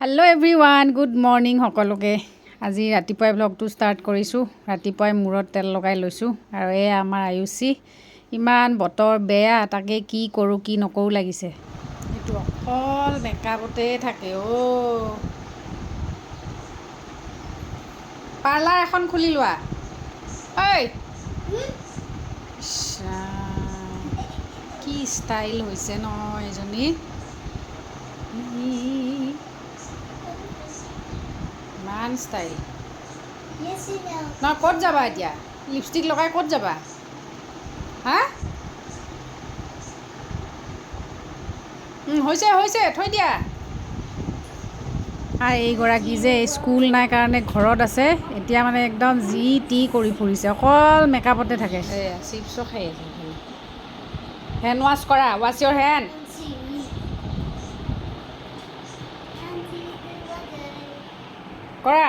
Hello' everyone, good morning সকলোকে। আজি ৰাতিপুৱাই ব্লগটো ষ্টাৰ্ট কৰিছোঁ। ৰাতিপুৱাই মূৰত তেল লগাই লৈছোঁ আৰু এয়া আমাৰ আয়ুষী। ইমান বতৰ বেয়া, তাকে কি কৰোঁ কি নকৰোঁ লাগিছে। এইটো অকল মেকআপতে থাকে। পাৰ্লাৰ এখন খুলি লোৱা। ঐ কি ষ্টাইল হৈছে ন এজনী। ইমান ষ্টাইল ন। ক'ত যাবা এতিয়া? লিপষ্টিক লগাই ক'ত যাবা? হা হৈছে হৈছে, থৈ দিয়া। আৰু এইগৰাকী যে স্কুল নাই কাৰণে ঘৰত আছে, এতিয়া মানে একদম যি টি কৰি ফুৰিছে, অকল মেকআপতে থাকে। এয়া চিপছো খাই আছে। হেণ্ড ৱাছ কৰা, ৱাছ ইয়ৰ হেণ্ড। কৰা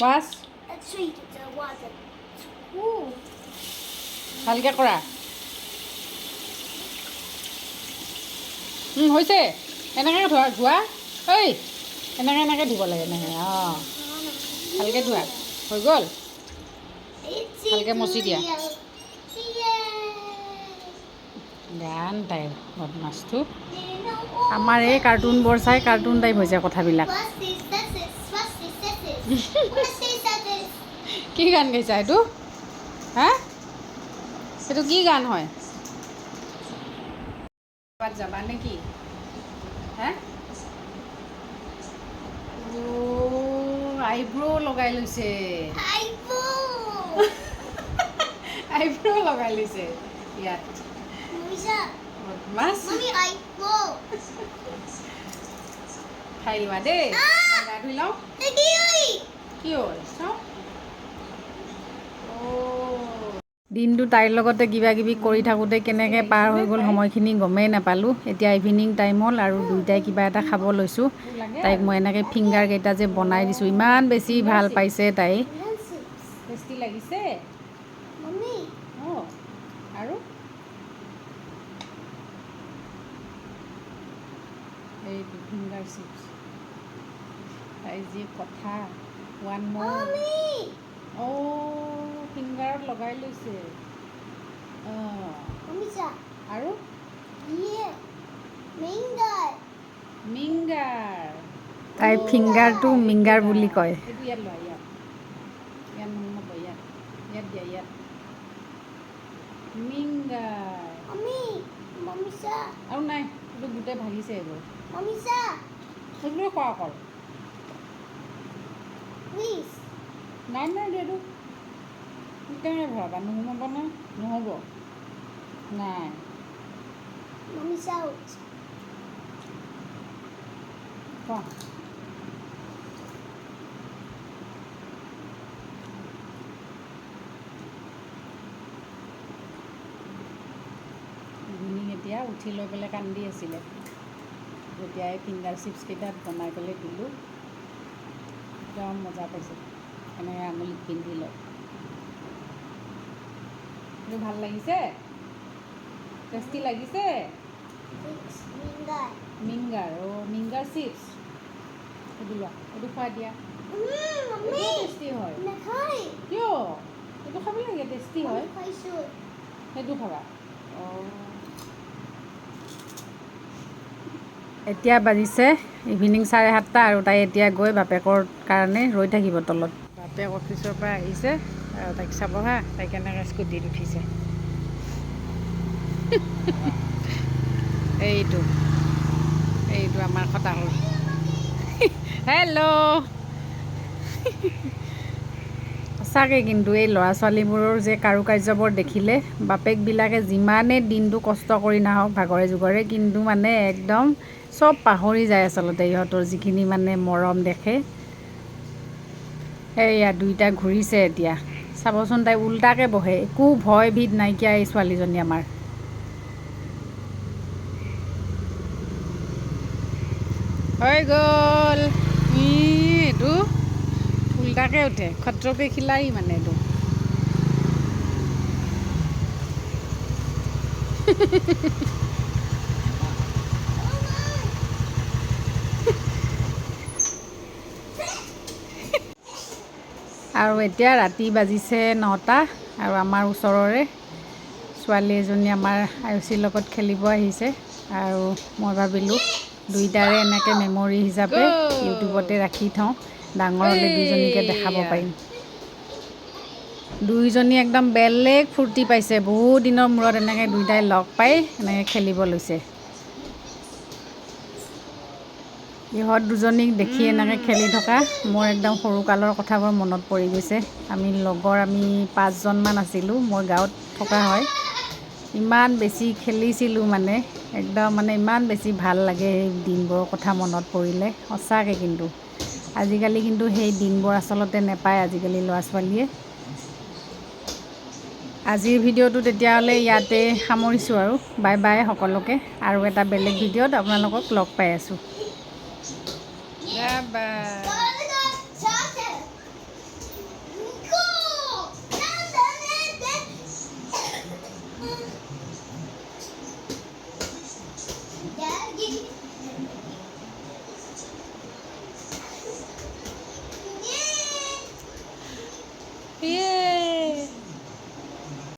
ৱাছ ভালকৈ কৰা। হৈছে এনেকৈ ধোৱা। ঐ এনেকৈ ধুব লাগে। এনেকৈ ভালকৈ ধোৱা। হৈ গ'ল, ভালকৈ মচি দিয়া। গান তাইৰ বদমাছটো। আমাৰ এই কাৰ্টুনবোৰ চাই কাৰ্টুন টাইপ হৈছে কথাবিলাক। কি গান গাইছা এইটো? হা এইটো কি গান হয়? ক'ৰবাত যাবা নে কি? হা আইব্ৰ' লগাই লৈছে। আইব্ৰ' লগাই লৈছে ইয়াত। বদমাছ। খাই লোৱা দেই। গা ধুই লওঁ। কি হ'ল চাওঁ। দিনটো তাইৰ লগতে কিবা কিবি কৰি থাকোঁতে কেনেকৈ পাৰ হৈ গ'ল সময়খিনি গমেই নাপালোঁ। এতিয়া ইভিনিং টাইম হ'ল আৰু দুয়োটাই কিবা এটা খাব লৈছোঁ। তাইক মই এনেকৈ ফিংগাৰকেইটা যে বনাই দিছোঁ, ইমান বেছি ভাল পাইছে তাই। টেষ্টি লাগিছে আৰু এইটো ফিংগাৰ চিপছ। তাই যি কথা। ওৱান মোৰ। ফিংগাৰত লগাই লৈছে। আৰু মিংগাৰ। তাই ফিংগাৰটো মিংগাৰ বুলি কয়। এইটো ইয়াত লোৱা, ইয়াত নহ'ব, ইয়াত দিয়া, ইয়াত মিংগাৰ। আৰু নাই, এইটো গোটেই ভাগিছে এইবোৰ। সেইটোৱে খোৱা অকল। নাই এইটো কেনেকৈ ভৰাবা? নহ'ব নহয়, নহ'ব। নাই খোৱা। ইভিনিং এতিয়া উঠি লৈ পেলাই কান্দি আছিলে। তেতিয়াই ফিংগাৰ চিপছকেইটা বনাই পেলাই দিলোঁ। একদম মজা পাইছে। এনেকৈ আঙুলিত পিন্ধি লয়। এইটো ভাল লাগিছে? টেষ্টি লাগিছে? মিংগাৰ। মিংগাৰ চিপছ। এইটো লোৱা, এইটো খুৱাই দিয়া। টেষ্টি হয়। কিয়? এইটো খাব লাগে, টেষ্টি হয়। সেইটো খাবা। এতিয়া বাজিছে ইভিনিং 7:30 আৰু তাই এতিয়া গৈ বাপেকৰ কাৰণে ৰৈ থাকিব তলত। বাপেক অফিচৰ পৰা আহিছে আৰু তাইক চাব হা, তাই কেনেকৈ স্কুটিত উঠিছে। এইটো আমাৰ খটাসুৰ। হেল্ল'। সঁচাকৈ কিন্তু এই ল'ৰা ছোৱালীবোৰৰ যে কাৰুকাৰ্যবোৰ দেখিলে, বাপেকবিলাকে যিমানেই দিনটো কষ্ট কৰি নাহক ভাগৰে জুগৰে, কিন্তু মানে একদম চব পাহৰি যায় আচলতে ইহঁতৰ যিখিনি মানে মৰম দেখে। সেয়া দুইটা ঘূৰিছে এতিয়া। চাবচোন, তাই উল্টাকৈ বহে, একো ভয় ভীত নাইকিয়া এই ছোৱালীজনী আমাৰ। হৈ গ'ল। এইটো উল্টাকৈ উঠে, খটৰকে খিলাড়ী মানে এইটো। আৰু এতিয়া ৰাতি বাজিছে 9টা আৰু আমাৰ ওচৰৰে ছোৱালী এজনী আমাৰ আয়ুষীৰ লগত খেলিব আহিছে আৰু মই ভাবিলোঁ দুইটাৰে এনেকৈ মেমৰি হিচাপে ইউটিউবতে ৰাখি থওঁ, ডাঙৰ হ'লে দুইজনীকে দেখাব পাৰিম। দুইজনী একদম বেলেগ ফূৰ্তি পাইছে, বহুত দিনৰ মূৰত এনেকৈ দুইটাই লগ পাই এনেকৈ খেলিব লৈছে। ইহঁত দুজনীক দেখি এনেকৈ খেলি থকা মোৰ একদম সৰুকালৰ কথাবোৰ মনত পৰি গৈছে। আমি 5জনমান আছিলোঁ, মই গাঁৱত থকা হয়। ইমান বেছি খেলিছিলোঁ মানে একদম ইমান বেছি ভাল লাগে সেই দিনবোৰৰ কথা মনত পৰিলে সঁচাকৈ। কিন্তু আজিকালি কিন্তু সেই দিনবোৰ আচলতে নেপায় আজিকালি ল'ৰা ছোৱালীয়ে। আজিৰ ভিডিঅ'টো তেতিয়াহ'লে ইয়াতে সামৰিছোঁ আৰু বাই বাই সকলোকে। আৰু এটা বেলেগ ভিডিঅ'ত আপোনালোকক লগ পাই আছোঁ। Bye bye.